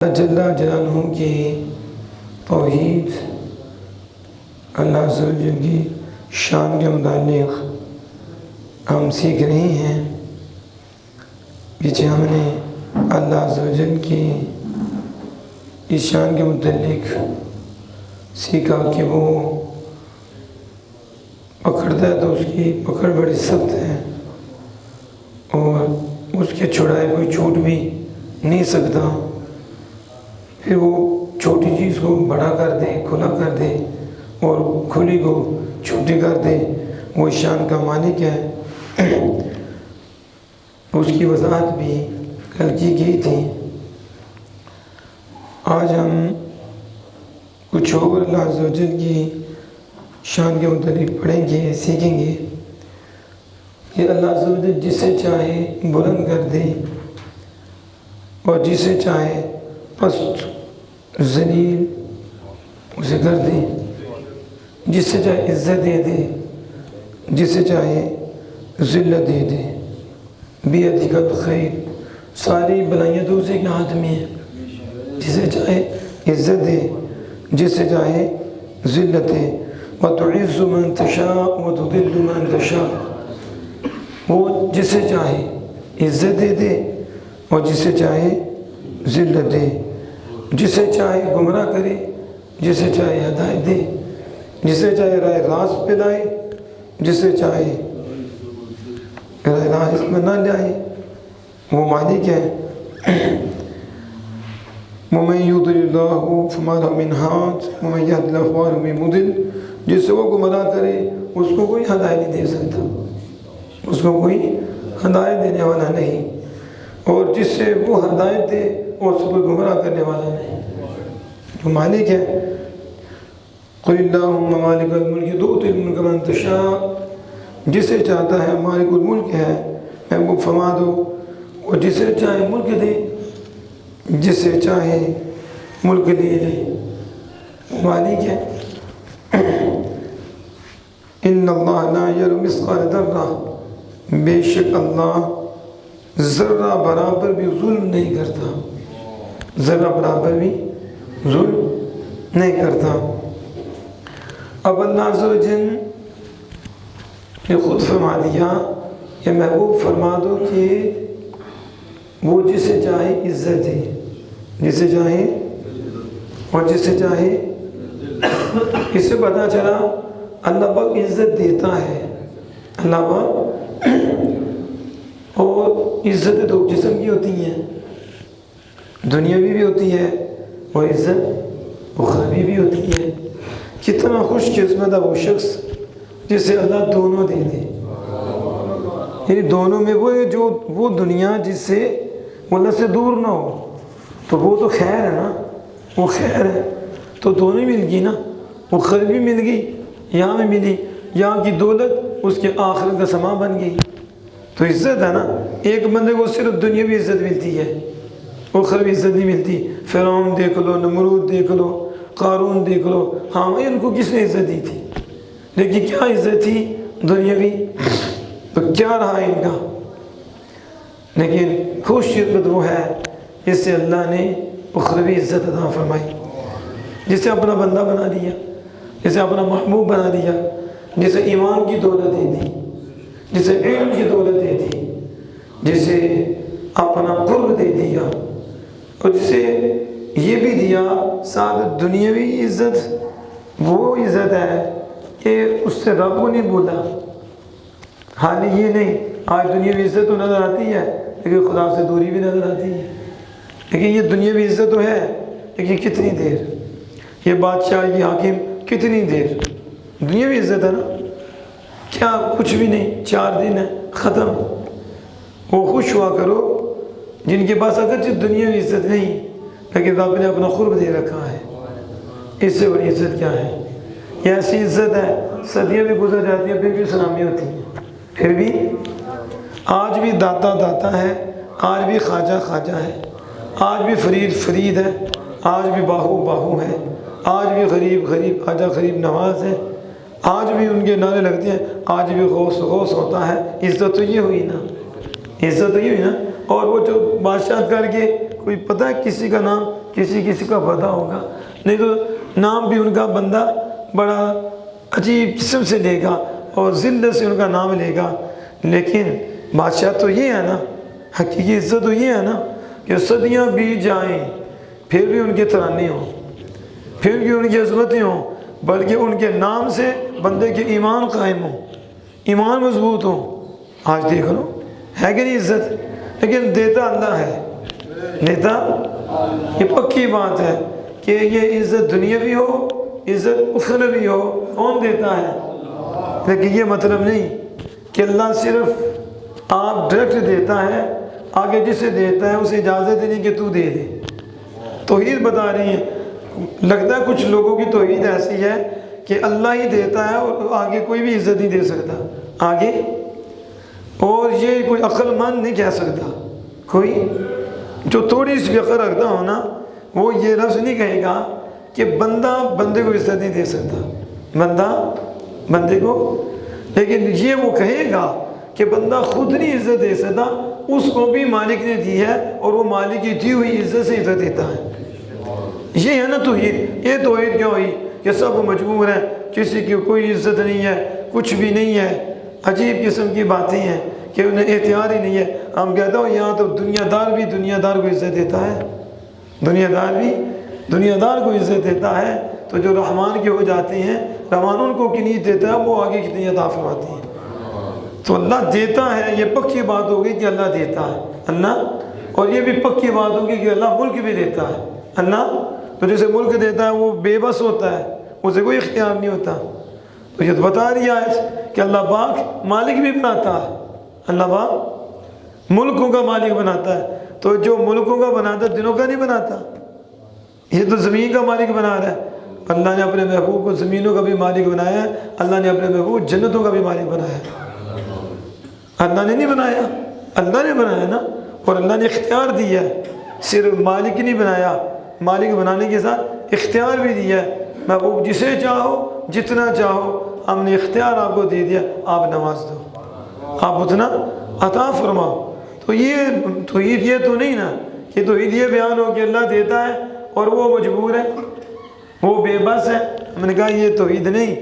جل جلالہ کی توحید، اللہ عز و جل کی شان کے متعلق ہم سیکھ رہے ہیں۔ پیچھے ہم نے اللہ عز و جل کی اس شان کے متعلق سیکھا کہ وہ پکڑتا ہے تو اس کی پکڑ بڑی سخت ہے اور اس کے چھڑائے کوئی چھوٹ بھی نہیں سکتا۔ پھر وہ چھوٹی چیز کو بڑا کر دے، کھلا کر دے اور کھلی کو چھوٹی کر دے، وہ شان کا مالک ہے۔ اس کی وضاحت بھی کل کی گئی تھی۔ آج ہم کچھ اور اللہ عز و جل کی شان کے متعلق پڑھیں گے، سیکھیں گے کہ اللہ عز و جل جسے چاہے بلند کر دے اور جسے چاہے پست ذلیل اسے کر دے، جسے چاہے عزت دے دے، جسے چاہے ذلت دے دے۔ بیدک الخیر، ساری بلائیاں تو اسی کے ہاتھ میں ہیں، جسے چاہے عزت دے، جسے چاہے ذلت دے۔ وَتُعِزُّ مَن تَشَاءُ وَتُذِلُّ مَن تَشَاءُ، وہ جسے چاہے عزت دے دے اور جسے چاہے ذلت دے، جسے چاہے گمراہ کرے، جسے چاہے ہدایت دے، جسے چاہے راہ راست پہ لائے، جسے چاہے راہ راست میں نہ لائے، وہ مالک ہے۔ وَمَن يُضْلِلِ اللَّهُ فَمَا لَهُ مِنْ هَادٍ وَمَن يَهْدِ اللَّهُ فَهُوَ الْعَلِيُّ الْحَكِيمُ، جس سے وہ گمراہ کرے اس کو کوئی ہدایت نہیں دے سکتا، اس کو کوئی ہدایت دینے والا نہیں، اور جس سے وہ ہدایت دے اور اس کو کوئی گمراہ کرنے والا نہیں۔ وہ مالک ہے۔ قُلِ اللَّهُمَّ مَالِكَ الْمُلْكِ تُؤْتِي الْمُلْكَ مَن تَشَاءُ، جسے چاہتا ہے مالک الملک ہے، محبوب فرما دو، وہ جسے چاہے ملک دے، جسے چاہے ملک لے لے، مالک ہے۔ ان اللہ لا یظلم مثقال ذرہ، بے شک اللہ ذرہ برابر بھی ظلم نہیں کرتا، ذرہ برابر بھی ظلم نہیں کرتا۔ اب اللہ عز و جل نے خود فرما دیا کہ محبوب فرما دو کہ وہ جسے چاہے عزت دے، جسے چاہے اور جسے چاہے۔ اس سے پتہ چلا اللہ پاک عزت دیتا ہے، اللہ پاک، اور عزت دو جسم کی ہوتی ہیں، دنیاوی بھی ہوتی ہے اور عزت اخروی بھی ہوتی ہے۔ کتنا خوش قسمت ہے وہ شخص جسے اللہ دونوں دے دے، یعنی دونوں میں وہ ہے جو وہ دنیا جس سے وہ اللہ سے دور نہ ہو، تو وہ تو خیر ہے نا، وہ خیر ہے، تو دونوں مل گئی نا، اخروی بھی مل گئی، یہاں میں ملی، یہاں کی دولت اس کے آخرت کا سامان بن گئی، تو عزت ہے نا۔ ایک بندے کو صرف دنیاوی عزت ملتی ہے، اخروی عزت نہیں ملتی۔ فرعون دیکھ لو، نمرود دیکھ لو، قارون دیکھ لو، ہاں ان کو کس نے عزت دی تھی، لیکن کیا عزت تھی دنیاوی، تو کیا رہا ان کا۔ لیکن خوش قسمت وہ ہے جس سے اللہ نے اخروی عزت عطا فرمائی، جسے اپنا بندہ بنا دیا، جسے اپنا محبوب بنا دیا، جسے ایمان کی دولت دے دی، جسے علم کی دولت دے دی، جسے اپنا قرب دے دیا، اور جسے یہ بھی دیا ساتھ دنیاوی عزت، وہ عزت ہے کہ اس سے رب کو نہیں بولا۔ حال یہ نہیں، آج دنیاوی عزت تو نظر آتی ہے لیکن خدا سے دوری بھی نظر آتی ہے، لیکن یہ دنیاوی عزت تو ہے لیکن کتنی دیر، یہ بادشاہ، یہ حاکم، کتنی دیر، دنیاوی عزت ہے نا، کیا کچھ بھی نہیں، 4 دن ہے ختم۔ وہ خوش ہوا کرو جن کے پاس اگرچہ دنیاوی عزت نہیں لیکن رب نے اپنا قرب دے رکھا ہے، اس سے بڑی عزت کیا ہے۔ یہ ایسی عزت ہے صدیاں بھی گزر جاتی ہیں پھر بھی سلامی ہوتی ہے، پھر بھی آج بھی داتا داتا ہے، آج بھی خواجہ خواجہ ہے، آج بھی فرید فرید ہے، آج بھی باہو باہو ہے، آج بھی غریب غریب خواجہ غریب نواز ہے، آج بھی ان کے نعرے لگتے ہیں، آج بھی غوث غوث ہوتا ہے۔ عزت تو یہ ہوئی نا، عزت تو یہ ہوئی نا۔ اور وہ جو بادشاہ کر کے کوئی پتہ ہے کسی کا نام کسی کسی کا پتہ ہوگا، نہیں تو نام بھی ان کا بندہ بڑا عجیب قسم سے لے گا اور ذلت سے ان کا نام لے گا۔ لیکن بادشاہ تو یہ ہے نا، حقیقی عزت تو یہ ہے نا کہ صدیاں بیت جائیں پھر بھی ان کے ترانے ہوں، پھر بھی ان کی عظمتیں ہوں، بلکہ ان کے نام سے بندے کے ایمان قائم ہوں، ایمان مضبوط ہوں۔ آج دیکھ لو ہے کہ نہیں عزت، لیکن دیتا اللہ ہے، دیتا یہ پکی بات ہے کہ یہ عزت دنیاوی ہو، عزت اخروی ہو، کون دیتا ہے؟ لیکن یہ مطلب نہیں کہ اللہ صرف آپ ڈائریکٹ دیتا ہے، آگے جسے دیتا ہے اسے اجازت نہیں کہ تو دے دے۔ توحید بتا رہی ہیں، لگتا ہے کچھ لوگوں کی توحید ایسی ہے کہ اللہ ہی دیتا ہے اور آگے کوئی بھی عزت نہیں دے سکتا آگے، اور یہ کوئی عقل مند نہیں کہہ سکتا، کوئی جو تھوڑی سی عقل رکھتا ہو نا وہ یہ لفظ نہیں کہے گا کہ بندہ بندے کو عزت نہیں دے سکتا، بندہ بندے کو، لیکن یہ وہ کہے گا کہ بندہ خود نہیں عزت دے سکتا، اس کو بھی مالک نے دی ہے اور وہ مالک کی دی ہوئی عزت سے عزت دیتا ہے۔ یہ ہے نا توحید۔ یہ توحید کیا ہوئی کہ سب مجبور ہیں، کسی کی کوئی عزت نہیں ہے، کچھ بھی نہیں ہے، عجیب قسم کی باتیں ہیں کہ انہیں اختیار ہی نہیں ہے۔ ہم کہتا ہوں یہاں تو دنیا دار بھی دنیا دار کو عزت دیتا ہے، دنیا دار بھی دنیا دار کو عزت دیتا ہے، تو جو رحمان کے ہو جاتے ہیں رحمان ان کو کی نہیں دیتا ہے، وہ آگے کتنی عطا فرماتی ہیں۔ تو اللہ دیتا ہے، یہ پکی بات ہوگی کہ اللہ دیتا ہے اللہ، اور یہ بھی پکی بات ہوگی کہ اللہ ملک بھی دیتا ہے اللہ۔ تو جسے ملک دیتا ہے وہ بے بس ہوتا ہے، اسے کوئی اختیار نہیں ہوتا۔ تو یہ تو بتا رہی ہے کہ اللہ پاک مالک بھی بناتا ہے، اللہ پاک ملکوں کا مالک بناتا ہے۔ تو جو ملکوں کا بناتا ہے دنوں کا نہیں بناتا، یہ تو زمین کا مالک بنا رہا ہے۔ اللہ نے اپنے محبوب کو زمینوں کا بھی مالک بنایا ہے، اللہ نے اپنے محبوب جنتوں کا بھی مالک بنایا ہے۔ اللہ نے نہیں بنایا، اللہ نے بنایا نا، اور اللہ نے اختیار دیا ہے، صرف مالک نہیں بنایا، مالک بنانے کے ساتھ اختیار بھی دیا ہے۔ محبوب جسے چاہو جتنا چاہو، ہم نے اختیار آپ کو دے دیا، آپ نواز دو، آپ اتنا عطا فرماؤ۔ تو یہ توحید یہ تو نہیں نا کہ توحید یہ بیان ہو کہ اللہ دیتا ہے اور وہ مجبور ہے، وہ بے بس ہے۔ ہم نے کہا یہ توحید نہیں،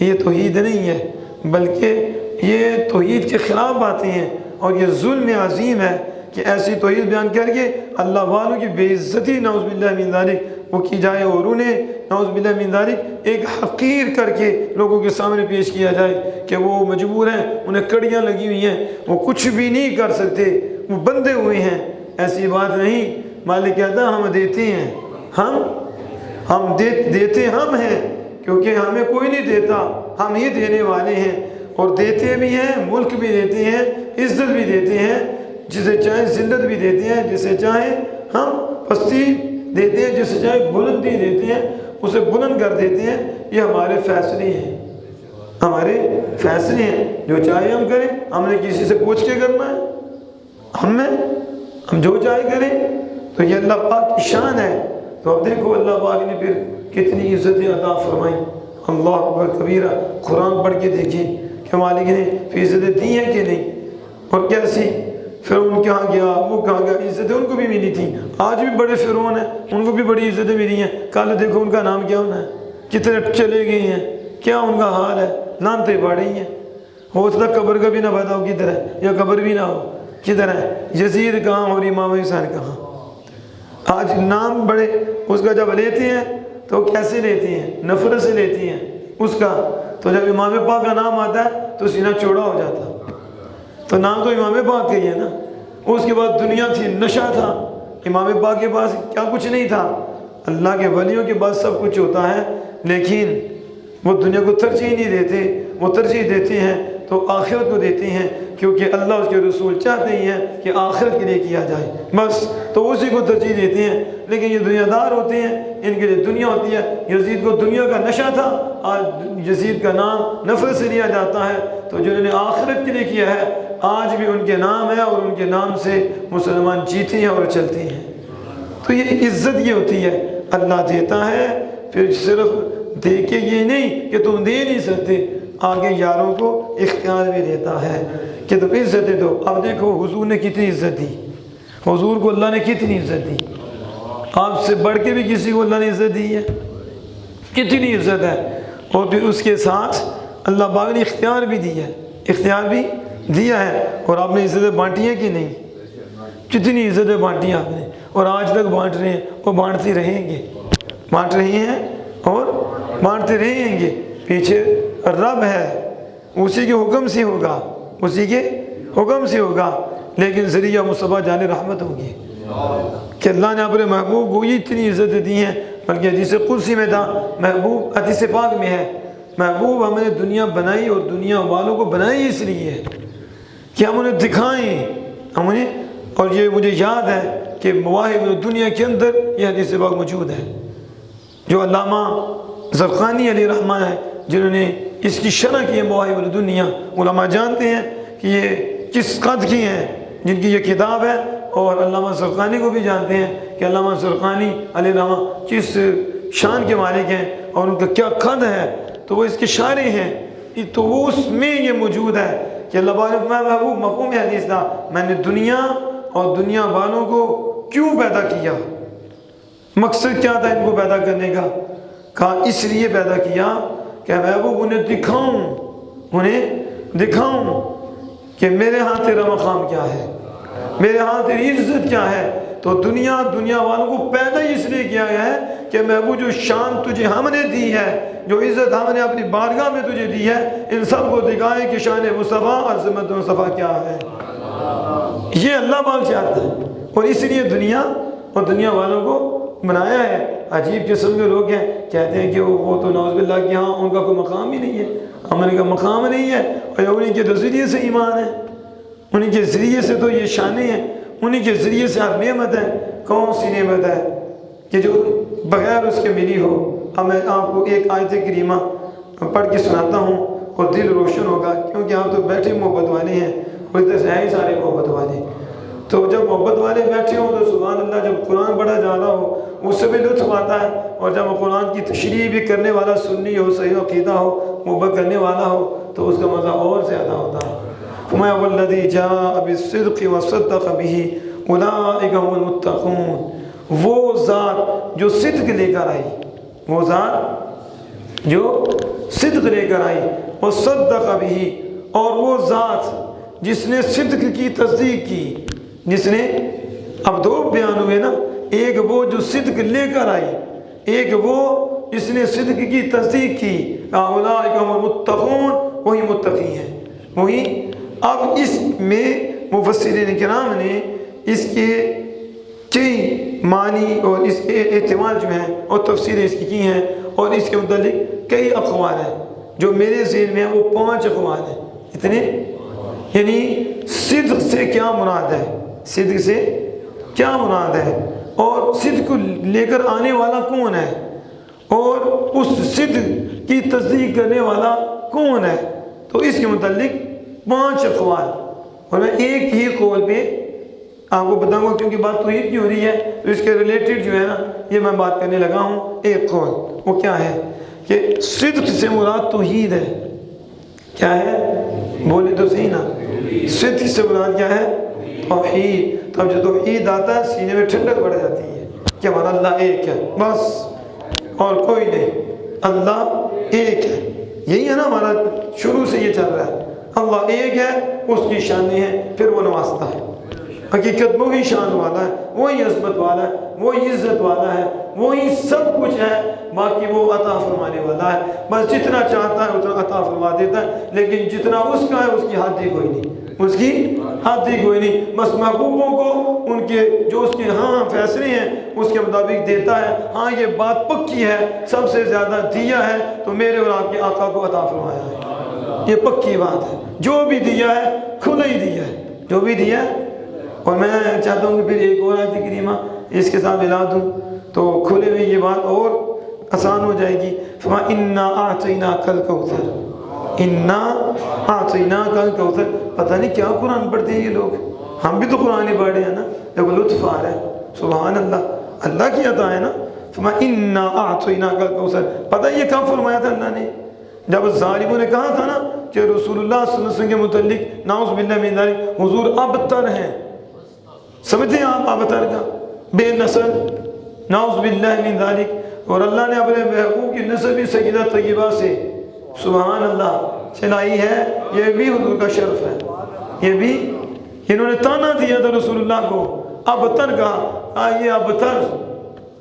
یہ توحید نہیں ہے، بلکہ یہ توحید کے خلاف باتیں ہیں، اور یہ ظلم عظیم ہے کہ ایسی توحید بیان کر کے اللہ والوں کی بے عزتی نعوذ باللہ من ذالک وہ کی جائے، اور انہیں نعوذ باللہ من ذالک ایک حقیر کر کے لوگوں کے سامنے پیش کیا جائے کہ وہ مجبور ہیں، انہیں کڑیاں لگی ہوئی ہیں، وہ کچھ بھی نہیں کر سکتے، وہ بندھے ہوئے ہیں۔ ایسی بات نہیں، مالک کہتا ہم دیتے ہیں، ہم دیتے ہم ہیں، کیونکہ ہمیں کوئی نہیں دیتا، ہم ہی دینے والے ہیں، اور دیتے بھی ہیں، ملک بھی دیتے ہیں، عزت بھی دیتے ہیں، جسے چاہیں ذلت بھی دیتے ہیں، جسے چاہیں ہم پستی دیتے ہیں، جسے چاہیں بلندی دیتے ہیں، اسے بلند کر دیتے ہیں۔ یہ ہمارے فیصلے ہیں، ہمارے فیصلے ہیں، جو چاہے ہم کریں، ہم نے کسی سے پوچھ کے کرنا ہے، ہم جو چاہے کریں، تو یہ اللہ پاک کی شان ہے۔ تو اب دیکھو اللہ پاک نے پھر کتنی عزتیں عطا فرمائی، اللہ اکبر کبیرہ۔ قرآن پڑھ کے دیکھیں کہ مالک نے پھر عزتیں دی ہیں کہ نہیں، اور کیسی۔ فرعون کہاں گیا، وہ کہاں گیا، عزتیں ان کو بھی ملی تھیں۔ آج بھی بڑے فرعون ہیں، ان کو بھی بڑی عزتیں ملی ہیں، کل دیکھو ان کا نام کیا ہونا ہے، کتنے چلے گئے ہیں، کیا ان کا حال ہے، لعنتیں پڑ رہی ہیں۔ ہو سکتا قبر کا بھی نہ پتا ہو کدھر ہے، یا قبر بھی نہ ہو کدھر ہے، یزید کہاں اور امام حسین کہاں۔ آج نام بڑے اس کا جب لیتے ہیں تو کیسے لیتے ہیں، نفرت سے لیتے ہیں اس کا۔ تو جب امام پاک کا نام آتا ہے تو سینہ چوڑا ہو جاتا، تو نام تو امام پاک کا ہی ہے نا۔ اس کے بعد دنیا تھی، نشہ تھا، امام پاک کے پاس کیا کچھ نہیں تھا۔ اللہ کے ولیوں کے پاس سب کچھ ہوتا ہے، لیکن وہ دنیا کو ترجیح نہیں دیتے، وہ ترجیح دیتے ہیں تو آخرت کو دیتے ہیں، کیونکہ اللہ اس کے رسول چاہتے ہی ہیں کہ آخرت کے لیے کیا جائے، بس تو اسی کو ترجیح دیتے ہیں۔ لیکن یہ دنیا دار ہوتے ہیں، ان کے لیے دنیا ہوتی ہے۔ یزید کو دنیا کا نشہ تھا، آج یزید کا نام نفرت سے لیا جاتا ہے۔ تو جنہوں نے آخرت کے لیے کیا ہے آج بھی ان کے نام ہے، اور ان کے نام سے مسلمان جیتے ہیں اور چلتے ہیں۔ تو یہ عزت یہ ہوتی ہے، اللہ دیتا ہے، پھر صرف دے کے یہ نہیں کہ تم دے نہیں سکتے، آگے یاروں کو اختیار بھی دیتا ہے کہ تم عزت دو۔ اب دیکھو حضور نے کتنی عزت دی، حضور کو اللہ نے کتنی عزت دی، آپ سے بڑھ کے بھی کسی کو اللہ نے عزت دی ہے؟ کتنی عزت ہے. اور پھر اس کے ساتھ اللہ پاک نے اختیار بھی دیا ہے، اختیار بھی دیا ہے. اور آپ نے عزتیں بانٹی ہیں کہ نہیں؟ کتنی عزتیں بانٹی ہیں آپ نے، اور آج تک بانٹ رہے ہیں، اور بانٹتے رہیں گے، بانٹ رہے ہیں اور بانٹتے رہیں گے. پیچھے رب ہے، اسی کے حکم سے ہوگا، اسی کے حکم سے ہوگا. لیکن ذریعہ مصطفیٰ جان رحمت ہوگی کہ اللہ نے اپنے محبوب کو یہ اتنی عزت دی ہیں. بلکہ حدیث قدسی میں تھا، محبوب حدیث پاک میں ہے، محبوب ہم نے دنیا بنائی اور دنیا والوں کو بنائی اس لیے کہ ہم انہیں دکھائیں، ہم انہیں. اور یہ مجھے یاد ہے کہ مواہب الدنیا کے اندر یہ حدیث پاک موجود ہے، جو علامہ زرقانی علیہ رحمہ ہے جنہوں نے اس کی شرح کی ہے. مواہب الدنیا علماء جانتے ہیں کہ یہ کس قد کی ہیں جن کی یہ کتاب ہے، اور علامہ زرقانی کو بھی جانتے ہیں کہ علامہ زرقانی علیہ رحمہ کس شان کے مالک ہیں اور ان کا کیا قد ہے. تو وہ اس کے شارح ہیں، تو وہ اس میں یہ موجود ہے کہ اللہ پاک نے محبوب مفہوم حدیث تھا، میں نے دنیا اور دنیا والوں کو کیوں پیدا کیا، مقصد کیا تھا ان کو پیدا کرنے کا. کہا اس لیے پیدا کیا کہ محبوب انہیں دکھاؤں کہ میرے ہاں تیرا مقام کیا ہے، میرے ہاں تیری عزت کیا ہے. تو دنیا والوں کو پیدا اس لیے کیا گیا ہے کہ محبوب جو شان تجھے ہم نے دی ہے، جو عزت ہم نے اپنی بارگاہ میں تجھے دی ہے، ان سب کو دکھائیں کہ شان مصطفیٰ عظمت مصطفیٰ کیا ہے. یہ اللہ پاک چاہتا ہے، اور اس لیے دنیا اور دنیا والوں کو بنایا ہے. عجیب قسم کے لوگ ہیں، کہتے ہیں کہ وہ تو نعوذ باللہ کہ ہاں ان کا کوئی مقام ہی نہیں ہے، ہمارے کا مقام نہیں ہے، اور انہیں کے تو ذریعے سے ایمان ہے، انہیں کے ذریعے سے تو یہ شانیں ہیں، انہیں کے ذریعے سے ہر نعمت ہے. کون سی نعمت ہے کہ جو بغیر اس کے ملی ہو؟ اب میں آپ کو ایک آیت کریمہ پڑھ کے سناتا ہوں اور دل روشن ہوگا، کیونکہ آپ تو بیٹھے محبت والے ہیں، اور ادھر سے ہیں ہی سارے محبت والے. تو جب محبت والے بیٹھے ہوں تو سبحان اللہ، جب قرآن پڑھا جا رہا ہو اس سے بھی لطف آتا ہے، اور جب قرآن کی تشریح بھی کرنے والا سنی ہو، صحیح عقیدہ ہو، محبت کرنے والا ہو، تو اس کا مزہ اور زیادہ ہوتا ہے. فَمَا وَالَّذِي جَاءَ بِالصِّدْقِ وَصَدَّقَ بِهِ أُولَٰئِكَ هُمُ الْمُتَّقُونَ. وہ ذات جو صدق لے کر آئی، وہ ذات جو صدق لے کر آئی، وَصَدَّقَ بِهِ، اور وہ ذات جس نے صدق کی تصدیق کی، جس نے، اب دو بیان ہوئے نا، ایک وہ جو صدق لے کر آئی، ایک وہ جس نے صدق کی تصدیق کی. اولئک هم المتقون، وہی متقی ہیں، وہی. اب اس میں مفسرین کرام نے اس کے کئی معنی اور اس کے احتمال جو ہیں اور تفسیریں اس کی ہیں، اور اس کے متعلق کئی اقوال ہیں. جو میرے ذہن میں ہیں وہ 5 اقوال ہیں. اتنے، یعنی صدق سے کیا مراد ہے، صدق سے کیا مراد ہے، اور صدق کو لے کر آنے والا کون ہے، اور اس صدق کی تصدیق کرنے والا کون ہے. تو اس کے متعلق 5 اقوال، اور میں ایک ہی قول پہ آپ کو بتاؤں گا، کیونکہ بات توحید کی ہو رہی ہے تو اس کے ریلیٹڈ جو ہے نا یہ میں بات کرنے لگا ہوں. ایک قول وہ کیا ہے کہ صدق سے مراد توحید ہے. کیا ہے؟ بولے تو صحیح نا. صدق سے مراد کیا ہے؟ توحید. تو اب جو توحید آتا ہے سینے میں ٹھنڈک بڑھ جاتی ہے کہ ہمارا اللہ ایک ہے، بس اور کوئی نہیں، اللہ ایک ہے. یہی ہے نا ہمارا، شروع سے یہ چل رہا ہے، اللہ ایک ہے، اس کی شانیں ہیں، پھر وہ نوازتا ہے. حقیقت وہی شان والا ہے، وہی عظمت والا ہے، وہی عزت والا ہے، وہی سب کچھ ہے. باقی وہ عطا فرمانے والا ہے، بس جتنا چاہتا ہے اتنا عطا فرما دیتا ہے، لیکن جتنا اس کا ہے اس کی حد ہی کوئی نہیں، اس کی حد ہی کوئی نہیں. بس محبوبوں کو ان کے جو اس کے ہاں فیصلے ہیں اس کے مطابق دیتا ہے. ہاں یہ بات پکی ہے، سب سے زیادہ دیا ہے تو میرے اور آپ کے آقا کو عطا فرمایا ہے، یہ پکی بات ہے. جو بھی دیا ہے کھلا ہی دیا ہے، جو بھی دیا ہے. اور میں چاہتا ہوں کہ پھر ایک اور آیت کریمہ اس کے ساتھ ملا دوں تو کھلے میں یہ بات اور آسان ہو جائے گی. فَإِنَّا أَعْطَيْنَاكَ الْكَوْثَرَ، اِنَّا أَعْطَيْنَاكَ الْكَوْثَرَ. پتہ نہیں کیا قرآن پڑھتے ہیں یہ لوگ، ہم بھی تو قرآن ہی پڑھ رہے ہیں نا، دیکھو لطف آ رہا ہے. سبحان اللہ، اللہ کی عطا ہے نا. فَإِنَّا أَعْطَيْنَاكَ الْكَوْثَرَ. پتہ یہ کب فرمایا تھا اللہ نے؟ جب ظالموں نے کہا تھا نا کہ رسول اللہ صلی اللہ علیہ وسلم کے متعلق نعوذ باللہ من ذلک حضور ابتر ہیں. سمجھتے ہیں آپ ابتر کا؟ بے نسل، نعوذ باللہ من ذالک، اور اللہ نے اپنے محبوب کی نسب سیدہ طیبہ سے سبحان اللہ چلائی ہے، یہ بھی حضور کا شرف ہے۔ یہ بھی انہوں نے تانا دیا تھا رسول اللہ کو، ابتر کہا، یہ ابتر،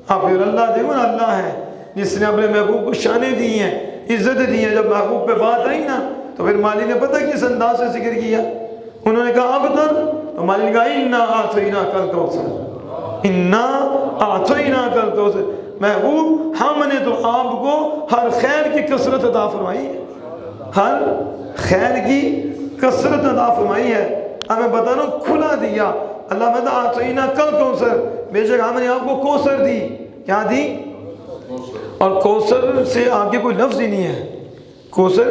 اب پھر اللہ دیکھو نا، اللہ ہے جس نے اپنے محبوب کو شانیں دی ہیں، عزت دی ہیں۔ جب محبوب پہ بات آئی نا تو پھر مالی نے پتہ کس انداز سے ذکر کیا، انہوں نے کہا ابتر، تو مالی نے کہا انا اعطیناک الکوثر، انا اعطیناک الکوثر، محبوب ہم نے تو آپ کو ہر خیر کی کثرت عطا فرمائی ہے، ہر خیر کی کثرت عطا فرمائی ہے، ہمیں بتا رہا ہوں کھلا دیا۔ اللہ میں اعطیناک الکوثر، بے شک ہم نے آپ کو کوثر دی، کیا دی؟ اور کوثر سے آگے کوئی لفظ ہی نہیں ہے۔ کوثر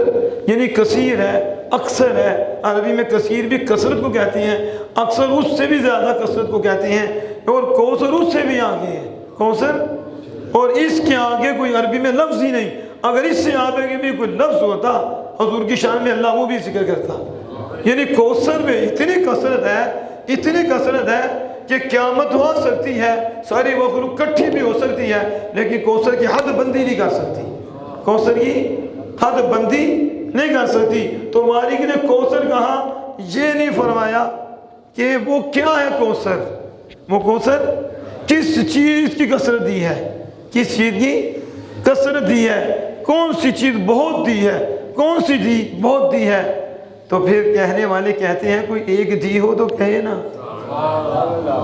یعنی کثیر ہے، اکثر ہے، عربی میں کثیر بھی کثرت کو کہتے ہیں، اکثر اس سے بھی زیادہ کثرت کو کہتے ہیں، اور کوثر اس سے بھی آگے ہے، کوثر، اور اس کے آگے کوئی عربی میں لفظ ہی نہیں۔ اگر اس سے آگے بھی کوئی لفظ ہوتا حضور کی شان میں اللہ وہ بھی ذکر کرتا۔ یعنی کوثر میں اتنی کثرت ہے، اتنی کثرت ہے کہ قیامت ہو سکتی ہے، ساری مخلوق کٹھی بھی ہو سکتی ہے، لیکن کوثر کی حد بندی نہیں کر سکتی، کوثر کی حد بندی نہیں کر سکتی۔ تو مالک نے کوثر کہا، یہ نہیں فرمایا کہ وہ کیا ہے کوثر، وہ کوثر کس چیز کی کثرت دی ہے، کس چیز کی کثرت دی ہے، کون سی چیز بہت دی ہے، کون سی دی بہت دی ہے۔ تو پھر کہنے والے کہتے ہیں کوئی ایک دی ہو تو کہے نا،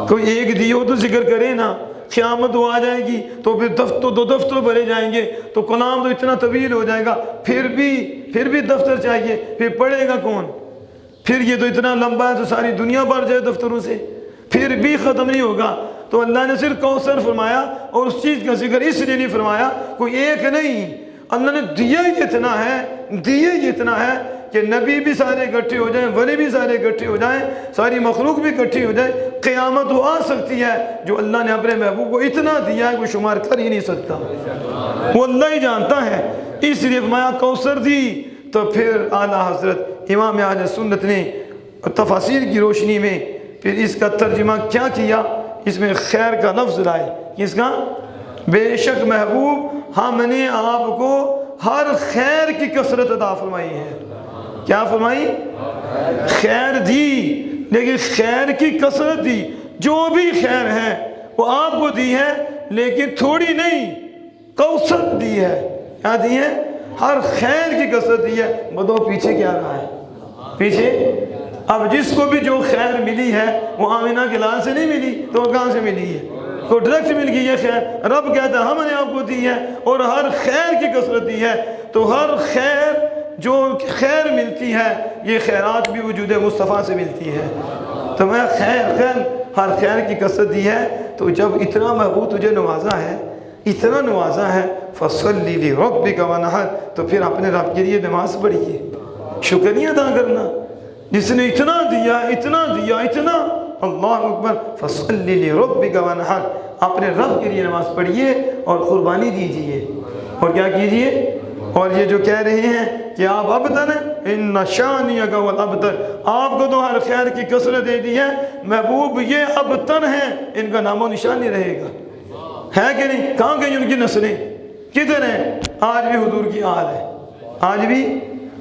کوئی ایک دی ہو تو ذکر کرے نا، قیامت وہ آ جائے گی تو پھر دو دفتر بھرے جائیں گے، تو کلام تو اتنا طویل ہو جائے گا، پھر بھی دفتر چاہیے، پھر پڑھے گا کون؟ پھر یہ تو اتنا لمبا ہے تو ساری دنیا بھر جائے دفتروں سے، پھر بھی ختم نہیں ہوگا۔ تو اللہ نے صرف کوثر فرمایا، اور اس چیز کا ذکر اس لیے نہیں فرمایا، کوئی ایک نہیں، اللہ نے دیا ہی اتنا ہے، دیا ہی اتنا ہے کہ نبی بھی سارے اکٹھے ہو جائیں، ولی بھی سارے اکٹھے ہو جائیں، ساری مخلوق بھی اکٹھی ہو جائے، قیامت وہ آ سکتی ہے۔ جو اللہ نے اپنے محبوب کو اتنا دیا ہے کوئی شمار کر ہی نہیں سکتا، وہ اللہ ہی جانتا ہے، اس لیے فرمایا کوثر دی۔ تو پھر اعلیٰ حضرت امام اہل سنت نے تفاسیر کی روشنی میں پھر اس کا ترجمہ کیا کیا، اس میں خیر کا لفظ لائے، کس کا؟ بے شک محبوب ہم نے آپ کو ہر خیر کی کثرت عطا فرمائی ہے۔ کیا فرمائی؟ خیر دی، لیکن خیر کی کثرت دی، جو بھی خیر ہے وہ آپ کو دی ہے، لیکن تھوڑی نہیں، کوثر دی ہے۔ کیا دی ہے؟ ہر خیر کی کثرت دی ہے۔ بدو پیچھے کیا رہا ہے؟ پیچھے اب جس کو بھی جو خیر ملی ہے وہ آمینہ کے لال سے نہیں ملی، تو وہ کہاں سے ملی ہے؟ کو ڈائریکٹ مل گئی ہے خیر۔ رب کہتا ہے ہم نے آپ کو دی ہے، اور ہر خیر کی کثرت دی ہے۔ تو ہر خیر جو خیر ملتی ہے، یہ خیرات بھی وجود مصطفیٰ سے ملتی ہے۔ تو میں خیر ہر خیر کی کثرت دی ہے۔ تو جب اتنا محبوب تجھے نوازا ہے، اتنا نوازا ہے، فَصَلِّ لِرَبِّكَ وَانْحَرْ، تو پھر اپنے رب کے لیے نماز پڑھیے، شکریہ ادا کرنا، جس نے اتنا دیا، اتنا دیا، اتنا، اللہ اکبر، فَصَلِّ لِرَبِّكَ وَانْحَرْ، اپنے رب کے لیے نماز پڑھیے اور قربانی دیجئے، اور کیا کیجئے؟ اور یہ جو کہہ رہے ہیں کہ آپ ابتر ہیں، اِنَّ شَانِئَكَ هُوَ الْأَبْتَرُ، آپ کو تو ہر خیر کی کثرت دے دی ہے، محبوب یہ ابتر ہیں، ان کا نام و نشان نہیں رہے گا، ہے کہ نہیں؟ کہاں گئی ان کی نسلیں؟ کدھر ہیں؟ آج بھی حضور کی آل ہے، آج بھی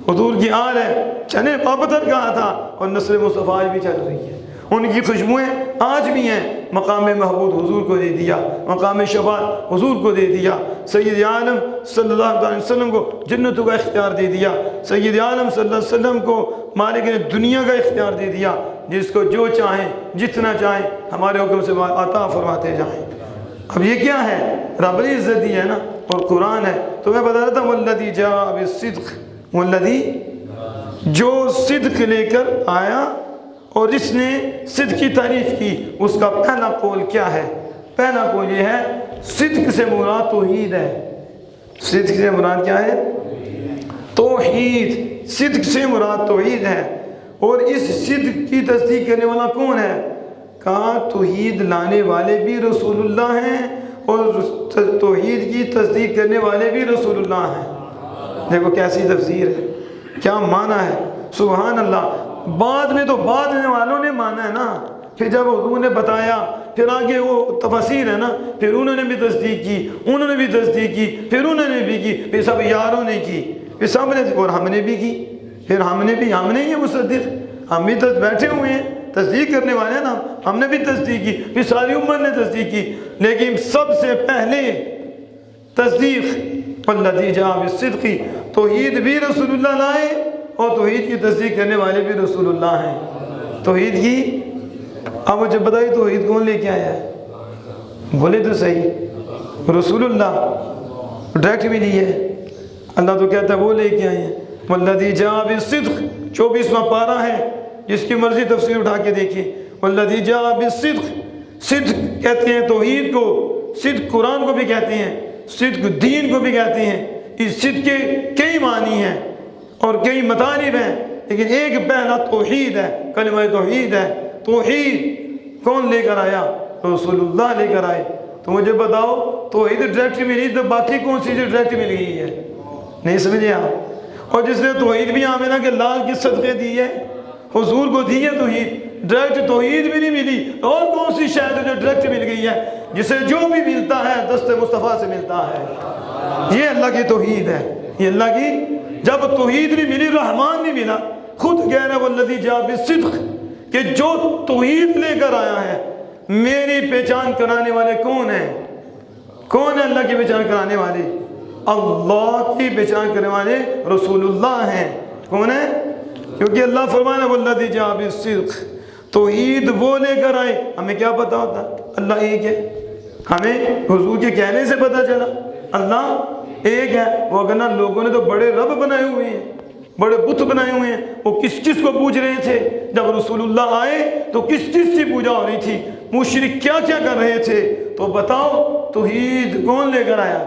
حضور کی آل ہے، چنے ابتر کہا تھا، اور نسل مصطفیٰ آج بھی چل رہی ہے، ان کی خوشبوئیں آج بھی ہیں۔ مقام محمود حضور کو دے دیا، مقام شفاعت حضور کو دے دیا، سید عالم صلی اللہ علیہ وسلم کو جنتوں کا اختیار دے دیا، سید عالم صلی اللہ علیہ وسلم کو مالک نے دنیا کا اختیار دے دیا، جس کو جو چاہیں جتنا چاہیں ہمارے حکم سے عطا فرماتے جائیں۔ اب یہ کیا ہے؟ رب نے عزت دی ہے نا، اور قرآن ہے۔ تو میں بتا رہا تھا والذی جاء بالصدق، والذی جو صدق لے کر آیا اور جس نے صدق کی تعریف کی، اس کا پہلا قول کیا ہے؟ پہلا قول یہ ہے صدق سے مراد توحید ہے۔ صدق سے مراد کیا ہے؟ توحید، صدق سے مراد توحید ہے۔ اور اس صدق کی تصدیق کرنے والا کون ہے؟ کہا توحید لانے والے بھی رسول اللہ ہیں، اور توحید کی تصدیق کرنے والے بھی رسول اللہ ہیں۔ دیکھو کیسی تفسیر ہے، کیا معنی ہے، سبحان اللہ۔ بعد میں تو بعد میں والوں نے مانا ہے نا، پھر جب حضور نے بتایا، پھر آگے وہ تفاسیر ہے نا، پھر انہوں نے بھی تصدیق کی، انہوں نے بھی تصدیق کی، پھر انہوں نے بھی کی، پھر سب یاروں نے کی، پھر سب نے، اور ہم نے بھی کی، پھر ہم نے ہی مصدق، ہم بھی بیٹھے ہوئے ہیں تصدیق کرنے والے ہیں نا، ہم نے بھی تصدیق کی، پھر ساری امت نے تصدیق کی، لیکن سب سے پہلے تصدیق والذی جاء بالصدق، توحید بھی رسول اللہ لائے اور توحید کی تصدیق کرنے والے بھی رسول اللہ ہیں۔ توحید کی، اب مجھے بتائیے توحید کون لے کے آیا ہے؟ بولے تو صحیح، رسول اللہ ڈائریکٹ ملی ہے، اللہ تو کہتا ہے وہ لے کے آئے ہیں۔ والذی جاء بالصدق 24واں پارہ ہے، جس کی مرضی تفسیر اٹھا کے دیکھیں۔ والذی جاء بالصدق، صدق کہتے ہیں توحید کو، صدق قرآن کو بھی کہتے ہیں، صدق دین کو بھی کہتے ہیں۔ اس صدق کے کئی معنی ہیں اور کئی مطالب ہیں، لیکن ایک پہلا توحید ہے، کلمہ توحید ہے۔ توحید کون لے کر آیا؟ رسول اللہ لے کر آئے۔ تو مجھے بتاؤ توحید ڈائریکٹ ملی تو باقی کون سی چیز ڈائریکٹ مل گئی ہے؟ نہیں سمجھے آپ؟ اور جس نے توحید بھی آمینہ کے لال کی صدقے دی ہے، حضور کو دی ہے توحید، ڈائریکٹ توحید بھی نہیں ملی، اور کون سی شاید جو ڈائریکٹ مل گئی ہے؟ جسے جو بھی ملتا ہے دست مصطفیٰ سے ملتا ہے۔ یہ اللہ کی توحید ہے، یہ اللہ کی۔ جب توحید نہیں ملی، رحمان نہیں ملا، خود کہہ رہا ہے والذی جاء بالصدق کہ جو توحید لے کر آیا ہے، میری پہچان کرانے والے کون ہیں؟ کون ہے اللہ کی پہچان کرانے والے؟ اللہ کی پہچان کرنے والے رسول اللہ ہیں۔ کون ہے؟ کیونکہ اللہ فرمانا والذی جاء بالصدق، توحید وہ لے کر آئے۔ ہمیں کیا پتا ہوتا؟ اللہ ایک ہے، ہمیں حضور کے کہنے سے پتا چلا اللہ ایک ہے۔ وہ اگر نا لوگوں نے تو بڑے رب بنائے ہوئے ہیں، بڑے بت بنائے ہوئے ہیں، وہ کس کس کو پوج رہے تھے؟ جب رسول اللہ آئے تو کس کس کی پوجا ہو رہی تھی؟ مشرک کیا کیا کر رہے تھے؟ تو بتاؤ توحید کون لے کر آیا؟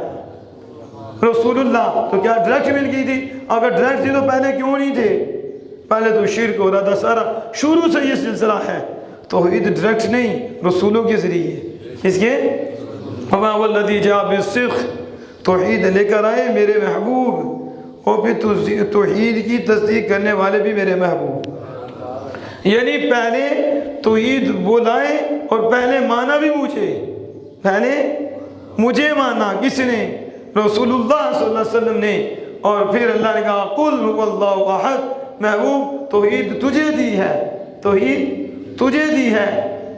رسول اللہ۔ تو کیا ڈائریکٹ مل گئی تھی؟ اگر ڈائریکٹ تھی تو پہلے کیوں نہیں تھے؟ پہلے تو شرک ہو رہا تھا سارا، شروع سے یہ سلسلہ ہے۔ توحید ڈائریکٹ نہیں، رسولوں کے ذریعے۔ اس کے والذی جاء بالصدق، توحید لے کر آئے میرے محبوب، اور پھر توحید کی تصدیق کرنے والے بھی میرے محبوب۔ یعنی پہلے توحید وہ لائے اور پہلے مانا بھی مجھے، پہلے مجھے مانا کس نے؟ رسول اللہ صلی اللہ علیہ وسلم نے۔ اور پھر اللہ نے کہا قل هو اللہ احد، محبوب توحید تجھے دی ہے، توحید تجھے دی ہے،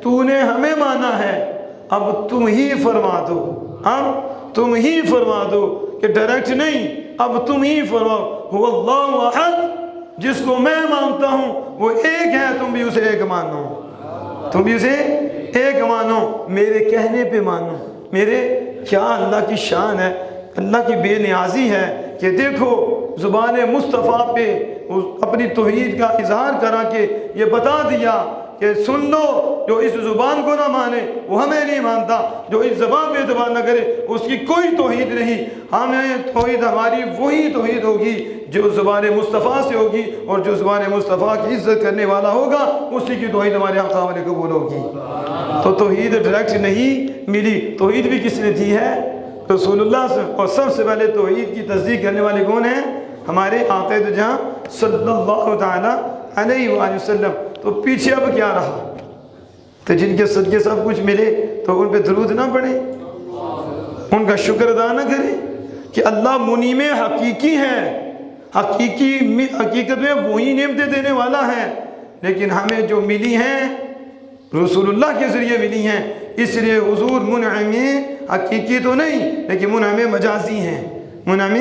تو نے ہمیں مانا ہے، اب تم ہی فرما دو، اب تم ہی فرما دو کہ ڈائریکٹ نہیں، اب تم ہی فرماؤ هو اللہ احد، جس کو میں مانتا ہوں وہ ایک ہے، تم بھی اسے ایک مانو، تم بھی اسے ایک مانو، میرے کہنے پہ مانو۔ میرے کیا اللہ کی شان ہے، اللہ کی بے نیازی ہے کہ دیکھو زبان مصطفیٰ پہ اپنی توحید کا اظہار کرا کے یہ بتا دیا کہ سن لو، جو اس زبان کو نہ مانے وہ ہمیں نہیں مانتا، جو اس زبان پہ اعتبار نہ کرے اس کی کوئی توحید نہیں۔ ہمیں توحید، ہماری وہی توحید ہوگی جو زبان مصطفیٰ سے ہوگی، اور جو زبان مصطفیٰ کی عزت کرنے والا ہوگا اسی کی توحید ہمارے آقا نے قبول ہوگی۔ تو توحید ڈائریکٹ نہیں ملی، توحید بھی کس نے دی ہے؟ رسول اللہ سے۔ اور سب سے پہلے توحید کی تصدیق کرنے والے کون ہیں؟ ہمارے آقا دو جہاں صلی اللہ تعالیٰ علیہ وآلہ وسلم۔ تو پیچھے اب کیا رہا؟ تو جن کے صدقے سب کچھ ملے تو ان پہ درود نہ پڑھیں، ان کا شکر ادا نہ کریں کہ اللہ منعم حقیقی ہے، حقیقت میں وہی نعمتیں دینے والا ہے، لیکن ہمیں جو ملی ہیں رسول اللہ کے ذریعے ملی ہیں، اس لیے حضور منعم حقیقی تو نہیں لیکن منعم مجازی ہیں، منعم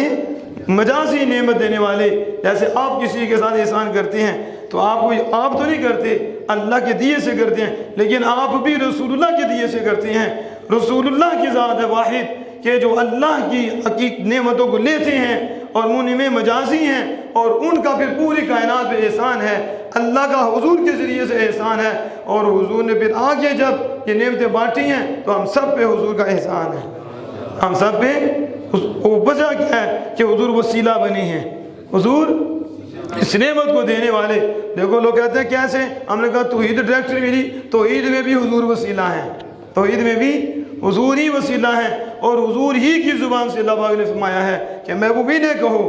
مجازی نعمت دینے والے۔ جیسے آپ کسی کے ساتھ احسان کرتے ہیں تو آپ تو نہیں کرتے، اللہ کے دیے سے کرتے ہیں، لیکن آپ بھی رسول اللہ کے دیے سے کرتے ہیں۔ رسول اللہ کی ذات واحد کہ جو اللہ کی حقیق نعمتوں کو لیتے ہیں اور منعم مجازی ہیں، اور ان کا پھر پوری کائنات پہ احسان ہے، اللہ کا حضور کے ذریعے سے احسان ہے، اور حضور نے پھر آگے جب یہ نعمتیں بانٹی ہیں تو ہم سب پہ حضور کا احسان ہے، ہم سب پہ۔ وہ وجہ کیا ہے کہ حضور وسیلہ بنے ہیں، حضور اس نعمت کو دینے والے۔ دیکھو لوگ کہتے ہیں کیسے؟ ہم نے کہا توحید ڈائریکٹ ملی، توحید میں بھی حضور وسیلہ ہیں، توحید میں بھی حضور ہی وسیلہ ہیں، اور حضور ہی کی زبان سے اللہ پاک نے فرمایا ہے کہ محبوب ہی نے کہو،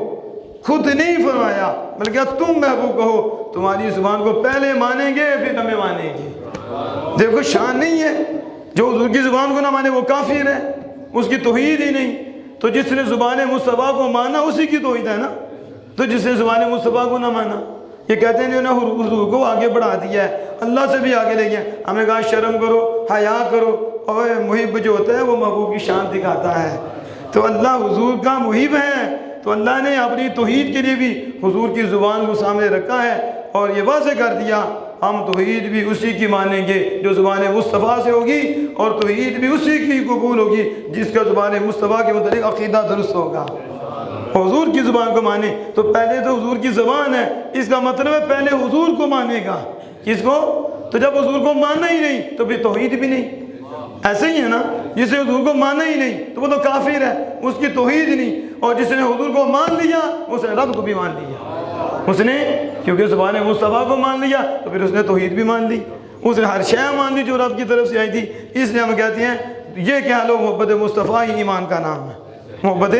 خود نہیں فرمایا بلکہ تم محبوب کہو، تمہاری زبان کو پہلے مانیں گے پھر ہمیں مانیں گے۔ دیکھو شان نہیں ہے جو حضور کی زبان کو نہ مانے وہ کافر ہے، اس کی توحید ہی نہیں۔ تو جس نے زبان مصطفیٰ کو مانا اسی کی توحید ہے نا۔ تو جس نے زبان مصطفیٰ کو نہ مانا، یہ کہتے ہیں انہوں نے حضور کو آگے بڑھا دیا ہے، اللہ سے بھی آگے لے گیا۔ ہم نے کہا شرم کرو، حیا کرو، اور محب جو ہوتا ہے وہ محبوب کی شان دکھاتا ہے۔ تو اللہ حضور کا محب ہے، تو اللہ نے اپنی توحید کے لیے بھی حضور کی زبان کو سامنے رکھا ہے اور یہ واضح کر دیا ہم توحید بھی اسی کی مانیں گے جو زبان مصطفیٰ سے ہوگی، اور توحید بھی اسی کی قبول ہوگی جس کا زبان مصطفیٰ کے متعلق عقیدہ درست ہوگا۔ حضور کی زبان کو مانے تو پہلے تو حضور کی زبان ہے، اس کا مطلب ہے پہلے حضور کو مانے گا۔ کس کو؟ تو جب حضور کو ماننا ہی نہیں تو پھر توحید بھی نہیں۔ ایسے ہی ہے نا، جسے حضور کو مانا ہی نہیں تو وہ تو کافر ہے، اس کی توحید نہیں۔ اور جس نے حضور کو مان لیا اس نے رب کو بھی مان لیا، اس نے کیونکہ زبان مصطفیٰ کو مان لیا تو پھر اس نے توحید بھی مان لی، اس نے ہر شے مان لی جو رب کی طرف سے آئی تھی۔ اس لیے ہم کہتے ہیں یہ کہہ لو محبت مصطفیٰ ہی ایمان کا نام ہے، محبت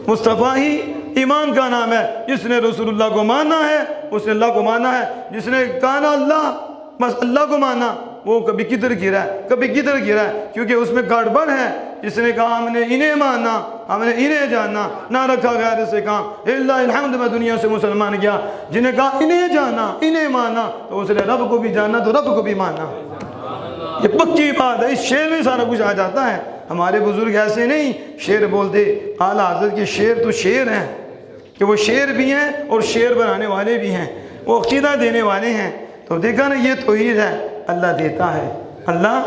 مصطفیٰ ہی ایمان کا نام ہے۔ جس نے رسول اللہ کو مانا ہے اس نے اللہ کو مانا ہے، جس نے کہا اللہ بس اللہ کو مانا وہ کبھی کدھر گرا ہے، کبھی کدھر گرا ہے، کیونکہ اس میں گڑبڑ ہے۔ جس نے کہا ہم نے انہیں مانا، ہم نے انہیں جانا، نہ رکھا غیر سے کہا اللہ الحمد میں دنیا سے مسلمان گیا۔ جنہیں کہا انہیں جانا، انہیں مانا، تو اس نے رب کو بھی جانا تو رب کو بھی مانا۔ یہ پکی بات ہے، اس شعر میں سارا کچھ آ جاتا ہے۔ ہمارے بزرگ ایسے نہیں شعر بولتے، اعلیٰ حضرت کے شعر تو شعر ہیں کہ وہ شعر بھی ہیں اور شعر بنانے والے بھی ہیں، وہ عقیدہ دینے والے ہیں۔ تو دیکھا نا یہ توحید ہے، اللہ دیتا ہے، اللہ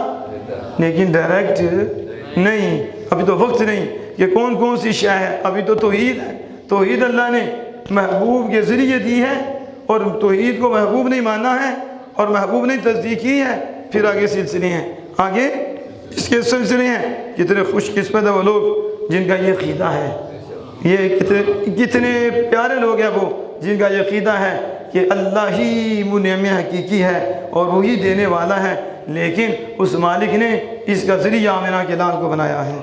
لیکن ڈائریکٹ نہیں۔ ابھی تو وقت نہیں کہ کون کون سی شے ہے، ابھی تو توحید ہے۔ توحید اللہ نے محبوب کے ذریعے دی ہے، اور توحید کو محبوب نہیں مانا ہے اور محبوب نے تصدیق کی ہے۔ پھر آگے سلسلے ہیں، آگے اس کے سلسلے ہیں۔ کتنے خوش قسمت ہیں وہ لوگ جن کا یہ عقیدہ ہے، یہ کتنے پیارے لوگ ہیں وہ جن کا یہ عقیدہ ہے کہ اللہ ہی منعم حقیقی ہے اور وہی دینے والا ہے، لیکن اس مالک نے اس کا ذریعہ آمنہ کے لال کو بنایا ہے۔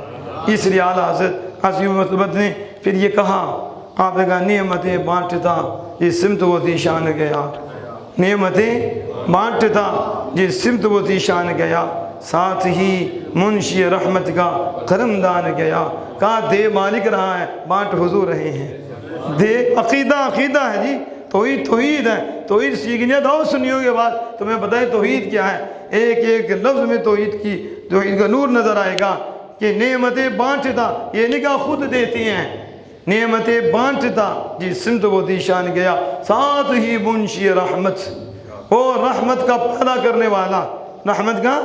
اس لیے اعلیٰ حضرت عظیم مرتبت نے پھر یہ کہا، آپ نے کہا نعمتیں بانٹتا جس سمت وہ ذیشان گیا، نعمتیں بانٹتا جس سمت وہ ذیشان گیا، ساتھ ہی منشی رحمت کا کرمدان گیا۔ کہا دے مالک رہا ہے، بانٹ حضور رہے ہیں۔ دے عقیدہ عقیدہ ہے جی، توحید توحید ہے۔ توحید سیکھنی ہے تو سنیوں کے بعد تمہیں بتائیں توحید کیا ہے۔ ایک ایک لفظ میں توحید کا نور نظر آئے گا کہ نعمتیں بانٹتا، یہ نہیں کہا خود دیتی ہیں، نعمتیں بانٹتا جس سمت وہ ذیشان گیا، ساتھ ہی منشی رحمت، وہ رحمت کا پیدا کرنے والا، رحمت کا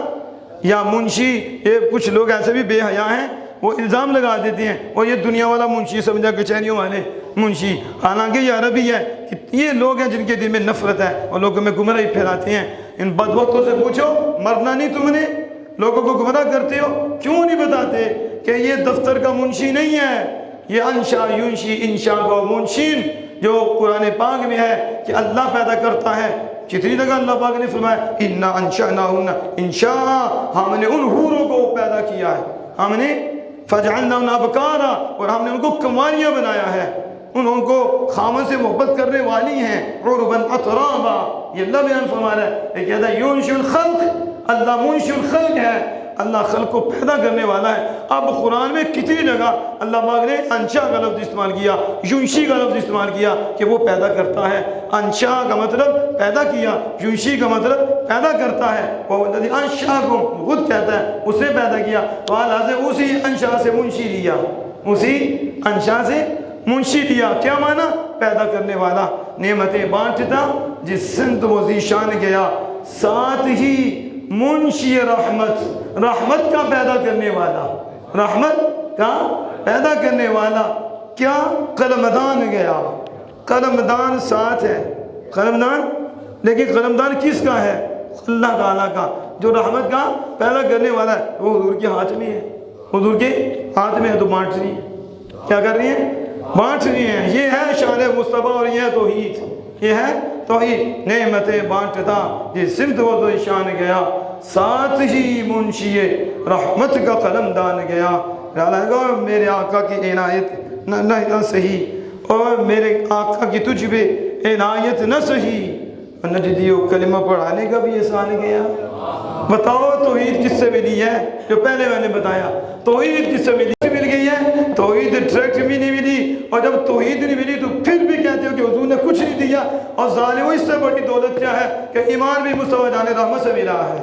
یا منشی۔ یہ کچھ لوگ ایسے بھی بے حیا ہیں، وہ الزام لگا دیتے ہیں وہ یہ دنیا والا منشی سمجھا، کچہریوں والے منشی، حالانکہ یہ عربی ہے کہ یہ لوگ ہیں جن کے دل میں نفرت ہے اور لوگوں میں گمراہی پھیلاتے ہیں۔ ان بدبختوں سے پوچھو مرنا نہیں تم نے، لوگوں کو گمراہ کرتے ہو، کیوں نہیں بتاتے کہ یہ دفتر کا منشی نہیں ہے، یہ انشا یونشی انشا کا منشین جو قرآن پاک میں ہے کہ اللہ پیدا کرتا ہے۔ کتنی جگہ اللہ پاک نے فرمایا اِنَّا أَنشَأْنَاهُنَّ انشاء، ہم نے ان حوروں کو پیدا کیا ہے، ہم نے فَجْعَلْنَاهُنَّ أَبْكَارًا، اور ہم نے ان کو کنواریاں بنایا ہے، ان کو خامن سے محبت کرنے والی ہیں، عُرُبًا أَتْرَابًا۔ یہ اللہ بیان فرما رہا ہے، یہ کہتا ہے یُنشِئُ الْخَلْقِ، اللہ منشئ الخلق ہے، اللہ خلق کو پیدا کرنے والا ہے۔ اب قرآن میں کتنی جگہ اللہ پاک نے انشا کا لفظ استعمال کیا، یونشی کا لفظ استعمال کیا کہ وہ پیدا کرتا ہے۔ انشا کا مطلب پیدا کیا، یونشی کا مطلب پیدا کرتا ہے، وہ انشا کو خود کہتا ہے اس نے پیدا کیا، تو اللہ سے اسی انشا سے منشی لیا، اسی انشا سے منشی لیا۔ کیا معنی؟ پیدا کرنے والا۔ نعمتیں بانٹتا جس سمت وہ ذیشان گیا، ساتھ ہی منشی رحمت، رحمت کا پیدا کرنے والا، رحمت کا پیدا کرنے والا۔ کیا؟ قلمدان گیا، قلمدان ساتھ ہے، قلمدان، لیکن قلمدان کس کا ہے؟ اللہ تعالیٰ کا، جو رحمت کا پیدا کرنے والا ہے وہ حضور کے ہاتھ میں ہے، حضور کے ہاتھ میں ہے تو بانٹ رہی ہے۔ کیا کر رہی ہیں؟ بانٹ رہی ہیں۔ یہ ہے شان مصطفیٰ اور یہ ہے توحید، یہ ہے توحید۔ نعمتیں بانٹتا جس سمت وہ ذیشان گیا، ساتھ ہی منشی رحمت کا قلم دان گیا۔ میرے آقا کی عنایت نہ سہی، اور میرے آقا کی تجھ پہ عنایت نہ سہی، نجدیو کلمہ پڑھانے کا بھی احسان گیا، بتاؤ توحید کس سے ملی ہے؟ جو پہلے میں نے بتایا توحید کس سے مل گئی ہے؟ توحید ڈائریکٹ بھی نہیں ملی، اور جب توحید نہیں ملی تو پھر بھی کہتے ہو کہ حضور نے کچھ نہیں دیا۔ اور ظالمو اس سے بڑی دولت کیا ہے کہ ایمان بھی مصطفیٰ جان رحمت سے ملا ہے،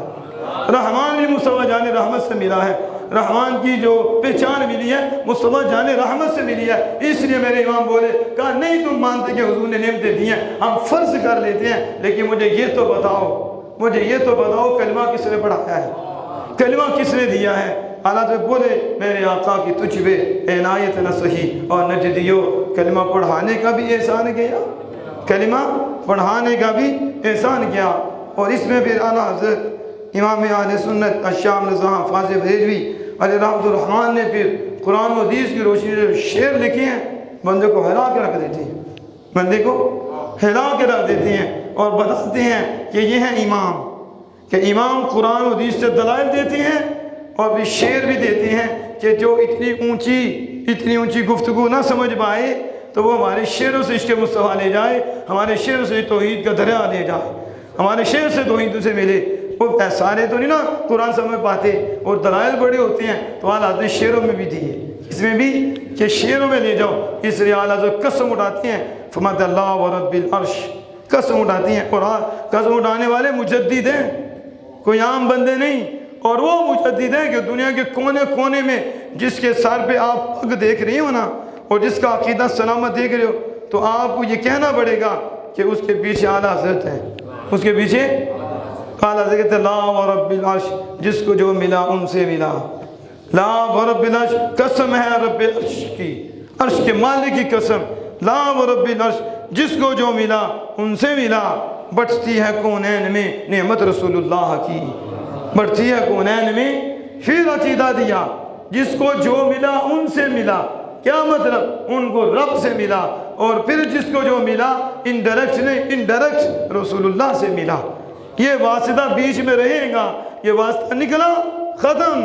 رحمان بھی مصطفیٰ جان رحمت سے ملا ہے، رحمان کی جو پہچان ملی ہے مصطفیٰ جان رحمت سے ملی ہے۔ اس لیے میرے امام بولے، کہا نہیں تم مانتے کہ حضور نے نعمتیں دی ہیں، ہم فرض کر لیتے ہیں، لیکن مجھے یہ تو بتاؤ کلمہ کس نے پڑھایا ہے، کلمہ کس نے دیا ہے؟ حالات میں بولے میرے آقا کی تجھ پہ عنایت نہ سہی اور نجدیو، کلمہ پڑھانے کا بھی احسان کیا، کلمہ پڑھانے کا بھی احسان کیا۔ اور اس میں پھر اعلیٰ حضرت امام اہل سنت الشام رضا فاضل بریلوی علیہ رحمۃ الرحمن نے پھر قرآن و حدیث کی روشنی میں شعر لکھے ہیں، بندے کو ہلا کے رکھ دیتے ہیں، بندے کو ہلا کے رکھ دیتے ہیں اور بتاتے ہیں کہ یہ ہے امام، کہ امام قرآن و حدیث سے دلائل دیتے ہیں اور بھی شعر بھی دیتے ہیں کہ جو اتنی اونچی گفتگو نہ سمجھ پائے تو وہ ہمارے شعروں سے عشق مصطفیٰ لے جائے، ہمارے شعروں سے توحید کا دریا لے جائے، ہمارے شعر سے توحید سے ملے۔ وہ سارے تو نہیں نا قرآن سمجھ پاتے اور دلائل بڑے ہوتے ہیں، تو اعلیٰ حضرت شعروں میں بھی دیے، اس میں بھی کہ شعروں میں لے جاؤ۔ اس لیے اعلیٰ حضرت قسم اٹھاتے ہیں، فرماتے اللہ و رب العرش، قسم اٹھاتی ہیں، اور قسم اٹھانے والے مجدد ہیں، کوئی عام بندے نہیں، اور وہ مجدد ہیں کہ دنیا کے کونے کونے میں جس کے سر پہ آپ پگ دیکھ رہی ہو نا، اور جس کا عقیدہ سلامت دیکھ رہے ہو، تو آپ کو یہ کہنا پڑے گا کہ اس کے پیچھے اعلیٰ حضرت ہیں، اس کے پیچھے اعلیٰ حضرت کہتے ہیں لا و رب العرش، جس کو جو ملا ان سے ملا، لا و رب العرش، قسم ہے رب عرش کی، عرش کے مالک کی قسم، لا و رب العرش، جس کو جو ملا ان سے ملا، بٹتی ہے کونین میں نعمت رسول اللہ کی، بڑھتی ہے کونین میں۔ پھر عقیدہ دیا جس کو جو ملا ان سے ملا، کیا مطلب؟ ان کو رب سے ملا، اور پھر جس کو جو ملا انڈائریکٹ نہیں، انڈائریکٹ رسول اللہ سے ملا۔ یہ واسطہ بیچ میں رہے گا، یہ واسطہ نکلا ختم،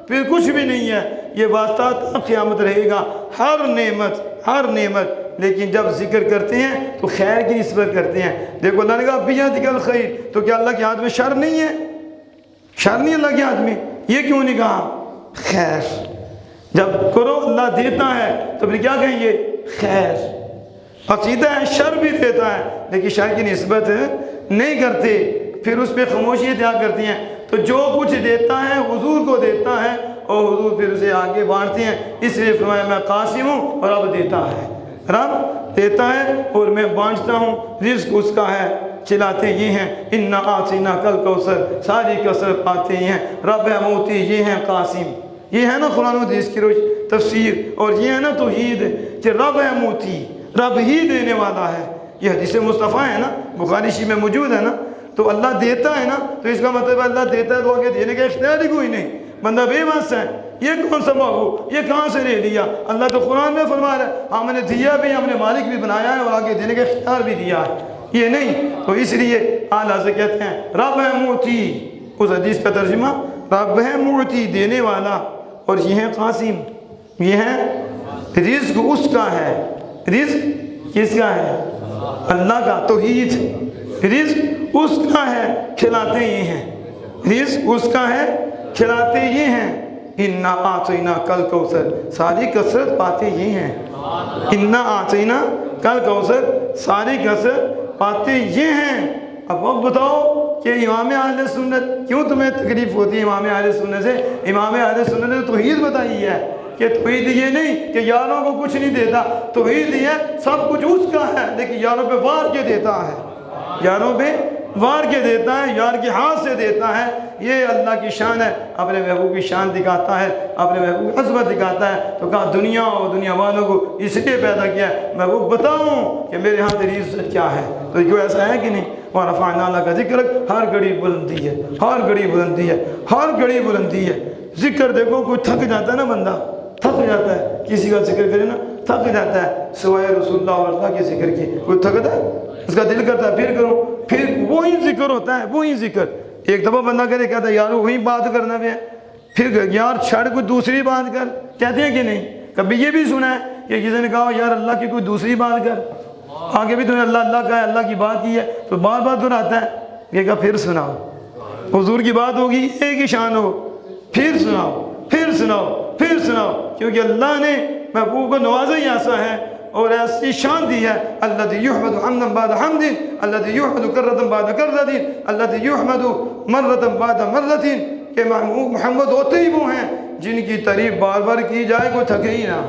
پھر کچھ بھی نہیں ہے، یہ واسطہ تا قیامت رہے گا۔ ہر نعمت لیکن جب ذکر کرتے ہیں تو خیر کی نسبت کرتے ہیں۔ دیکھو اللہ نے کہا بیدک الخیر، تو کیا اللہ کے ہاتھ میں شر نہیں ہے؟ شر نہیں اللہ کے ہاتھ میں، یہ کیوں نہیں کہا؟ خیر، جب کرو اللہ دیتا ہے تو پھر کیا کہیں گے؟ خیر۔ عقیدہ ہے شر بھی دیتا ہے لیکن شر کی نسبت نہیں کرتے، پھر اس پہ خاموشی اختیار کرتی ہیں۔ تو جو کچھ دیتا ہے حضور کو دیتا ہے، اور حضور پھر اسے آگے بانٹتے ہیں۔ اس لیے فرمایا میں قاسم ہوں اور رب دیتا ہے، رب دیتا ہے اور میں بانٹتا ہوں، رزق اس کا ہے، چلاتے یہ ہیں انا آتینا کل کوثر، ساری کثرت پاتے ہیں، رب ہے موتی، یہ ہیں قاسم، یہ ہے نا قرآن و حدیث کی روش تفسیر، اور یہ ہے نا توحید کہ رب ہے موتی، رب ہی دینے والا ہے۔ یہ حدیث مصطفیٰ ہے نا، بخاری شریف میں موجود ہے نا، تو اللہ دیتا ہے نا، تو اس کا مطلب اللہ دیتا ہے تو آگے دینے کا اختیار ہی کوئی نہیں، بندہ بے بس ہے، یہ کون سا محبوب، یہ کہاں سے لے لیا؟ اللہ تو قرآن میں فرما رہا ہے ہم نے دیا بھی، ہم نے مالک بھی بنایا ہے اور آگے دینے کا اختیار بھی دیا ہے، یہ نہیں۔ تو اس لیے اعلیٰ سے کہتے ہیں رب ہے موتی، اس حدیث کا ترجمہ رب ہے موتی، دینے والا، اور یہ ہے قاسم، یہ ہے رزق اس کا ہے، رزق کس کا ہے؟ اللہ کا۔ توحید، رزق اس کا ہے، کھلاتے یہ ہیں، رزق اس کا ہے، کھلاتے یہ ہیں۔ انا آتینا کل کوثر، ساری کثرت پاتے یہ ہیں، انا آتینا کل کوثر، ساری کثرت پاتے یہ ہیں۔ اب وقت بتاؤ کہ امام اہل سنت کیوں تمہیں تکلیف ہوتی ہے امام اہل سنت سے؟ امام اہل سنت نے توحید بتائی ہے کہ توحید یہ نہیں کہ یاروں کو کچھ نہیں دیتا، توحید یہ ہے سب کچھ اس کا ہے لیکن یاروں پہ وار کے دیتا ہے، یاروں پہ وار کے دیتا ہے، یار کے ہاتھ سے دیتا ہے۔ یہ اللہ کی شان ہے، اپنے محبوب کی شان دکھاتا ہے، اپنے محبوب کی عظمت دکھاتا ہے۔ تو کہا دنیا اور دنیا والوں کو اس لیے پیدا کیا ہے میں وہ بتاؤں کہ میرے ہاں تیری عزت کیا ہے۔ تو کیوں ایسا ہے کہ نہیں؟ وَرَفَعْنَا لَكَ ذِكْرَكَ، ہر گھڑی بلندی ہے، ہر گھڑی بلندی ہے، ہر گھڑی بلندی ہے۔ ذکر دیکھو کوئی تھک جاتا ہے نا، بندہ تھک جاتا ہے، کسی کا ذکر کرے نا تھک جاتا ہے، سوائے رسول اللہ اور اللہ کے ذکر کی کوئی تھکتا ہے؟ اس کا دل کرتا ہے پھر کروں، پھر وہی ذکر ہوتا ہے، وہی ذکر۔ ایک دفعہ بندہ کرے کہتا ہے یار وہی بات کرنا بھی ہے، پھر یار چھڑ کوئی دوسری بات کر، کہتے ہیں کہ نہیں؟ کبھی یہ بھی سنا ہے کہ کسی نے کہا یار اللہ کی کوئی دوسری بات کر، آگے بھی تو نے اللہ اللہ کا ہے، اللہ کی بات کی ہے، تو بار بار دہراتا ہے، یہ کہا پھر سناؤ، حضور کی بات ہوگی ایک ہی شان ہو، پھر سناؤ، پھر سناؤ، پھر سناؤ، کیونکہ اللہ نے محبوب کو نوازا ہی ایسا ہے اور ایسی شان دی ہے، الذی یحمد حمدا بعد حمد، الذی یحمد کرۃ بعد کرۃ، الذی یحمد مرۃ بعد مرۃ، کہ محمد ہوتے ہی وہ ہیں جن کی تعریف بار بار کی جائے کوئی تھکے ہی نہ،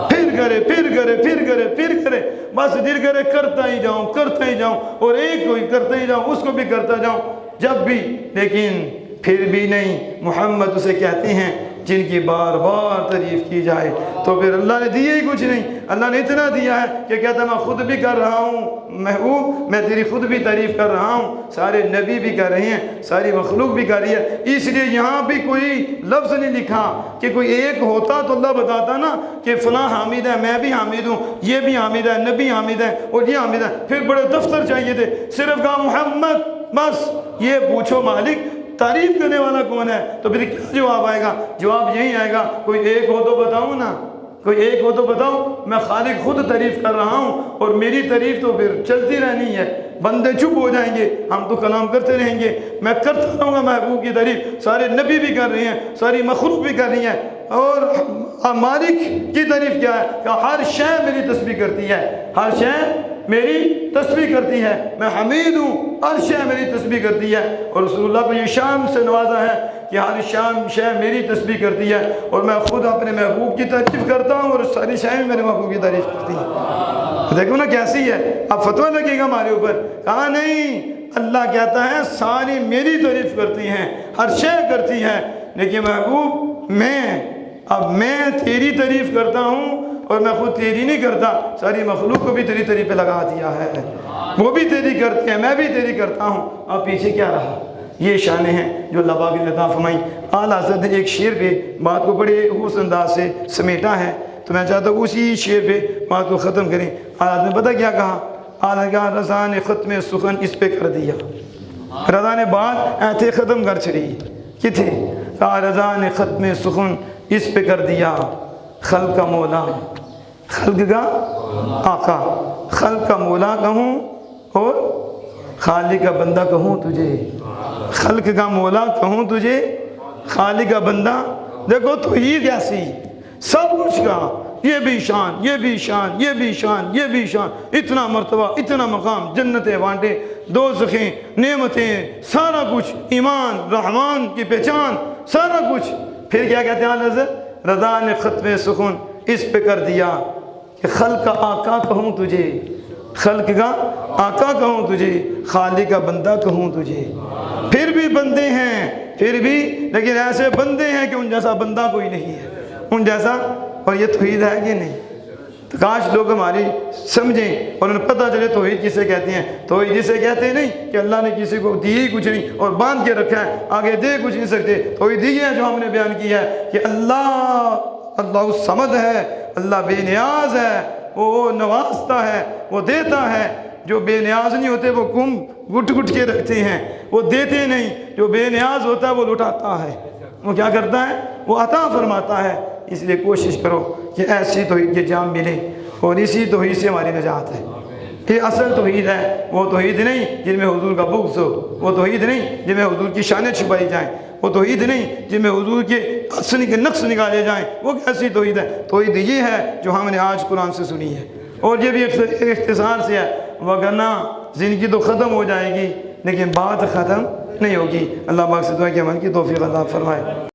پھر کرے پھر کرے پھر کرے پھر کرے، بس دل کرے کرتا ہی جاؤں کرتا ہی جاؤں، اور ایک کو ہی کرتا ہی جاؤں، اس کو بھی کرتا جاؤں جب بھی، لیکن پھر بھی نہیں، محمد اسے کہتے ہیں جن کی بار بار تعریف کی جائے۔ تو پھر اللہ نے دیے ہی کچھ نہیں، اللہ نے اتنا دیا ہے کہ کہتا ہے میں خود بھی کر رہا ہوں محبوب، میں تیری خود بھی تعریف کر رہا ہوں، سارے نبی بھی کر رہے ہیں، ساری مخلوق بھی کر رہی ہے، اس لیے یہاں بھی کوئی لفظ نہیں لکھا کہ کوئی ایک ہوتا تو اللہ بتاتا نا کہ فلاں حامد ہے، میں بھی حامد ہوں، یہ بھی حامد ہے، نبی حامد ہے اور یہ حامد ہے، پھر بڑے دفتر چاہیے تھے، صرف کہا محمد، بس یہ پوچھو مالک تعریف کرنے والا کون ہے، تو پھر کیا جواب آئے گا؟ جواب یہی آئے گا کوئی ایک ہو تو بتاؤں نا، کوئی ایک ہو تو بتاؤ، میں خالق خود تعریف کر رہا ہوں اور میری تعریف تو پھر چلتی رہنی ہے، بندے چپ ہو جائیں گے، ہم تو کلام کرتے رہیں گے، میں کرتا رہوں گا محبوب کی تعریف، سارے نبی بھی کر رہے ہیں، ساری مخلوق بھی کر رہی ہے، اور مالک کی تعریف کیا ہے کہ ہر شے میری تسبیح کرتی ہے، ہر شے میری تسبیح کرتی ہے، میں حمید ہوں، ہر شے میری تسبیح کرتی ہے، اور رسول اللہ کو یہ شان سے نوازا ہے کہ ہر شے میری تسبیح کرتی ہے، اور میں خود اپنے محبوب کی تعریف کرتا ہوں اور ساری شے میرے محبوب کی تعریف کرتی ہیں۔ دیکھو نا کیسی ہے، اب فتویٰ لگے گا ہمارے اوپر، کہا نہیں، اللہ کہتا ہے ساری میری تعریف کرتی ہیں، ہر شے کرتی ہے، لیکن محبوب میں تیری تعریف کرتا ہوں اور میں خود تیری نہیں کرتا، ساری مخلوق کو بھی تیری تعریف پہ لگا دیا ہے، وہ بھی تیری کرتے ہیں، میں بھی تیری کرتا ہوں، اب پیچھے کیا رہا؟ یہ شانیں ہیں جو اللہ پاک نے عطا فرمائی۔ اعلیٰ حضرت نے ایک شعر پہ بات کو بڑے حسن انداز سے سمیٹا ہے، تو میں چاہتا ہوں اسی شعر پہ بات کو ختم کریں۔ اعلیٰ نے پتہ کیا کہا؟ اعلیٰ کہا رضا نے ختم سخن اس پہ کر دیا، رضا نے بات ایتھے ختم کر چھڑی، کتھے؟ کہا رضا نے ختم سخن اس پہ کر دیا، خلق کا مولا، خلق کا آقا، خلق کا مولا کہوں اور خالق کا بندہ کہوں تجھے، خلق کا مولا کہوں تجھے، خالق کا بندہ، دیکھو توحید ایسی، سب کچھ کہا، یہ بھی شان، یہ بھی شان، یہ بھی شان، یہ بھی شان، اتنا مرتبہ، اتنا مقام، جنتیں بانٹے، دوزخیں، نعمتیں، سارا کچھ، ایمان، رحمان کی پہچان، سارا کچھ، پھر کیا کہتے ہیں حضرت؟ رضا نے ختم سخن اس پہ کر دیا کہ خلق کا آقا کہوں تجھے، خلق کا آقا کہوں تجھے، خالق کا بندہ کہوں تجھے۔ پھر بھی بندے ہیں، پھر بھی، لیکن ایسے بندے ہیں کہ ان جیسا بندہ کوئی نہیں ہے، ان جیسا، اور یہ توحید ہے کہ نہیں؟ تو کاش لوگ ہماری سمجھیں اور انہیں پتہ چلے توحید کسے کہتے ہیں۔ توحید جسے کہتے ہیں نہیں کہ اللہ نے کسی کو دی ہی کچھ نہیں اور باندھ کے رکھا ہے، آگے دے کچھ نہیں سکتے، توحید یہ ہے جو ہم نے بیان کیا ہے کہ اللہ الصمد ہے، اللہ بے نیاز ہے، وہ نوازتا ہے، وہ دیتا ہے، جو بے نیاز نہیں ہوتے وہ کم گٹ گٹ کے رکھتے ہیں، وہ دیتے نہیں، جو بے نیاز ہوتا ہے وہ لٹاتا ہے، وہ کیا کرتا ہے؟ وہ عطا فرماتا ہے۔ اس لیے کوشش کرو کہ ایسی توحید کے جام ملے، اور اسی توحید سے ہماری نجات ہے۔ یہ اصل توحید ہے، وہ توحید نہیں جن میں حضور کا بغض ہو، وہ توحید نہیں جن میں حضور کی شانیں چھپائی جائیں، وہ توحید نہیں جن میں حضور کے حسن کے نقص نکالے جائیں، وہ کیسی توحید ہے؟ توحید یہ ہے جو ہم نے آج قرآن سے سنی ہے، اور یہ بھی اختصار سے ہے، وگرنہ زندگی تو ختم ہو جائے گی لیکن بات ختم نہیں ہوگی۔ اللہ پاک سے دعا کہ عمل کی توفیق عطا فرمائے۔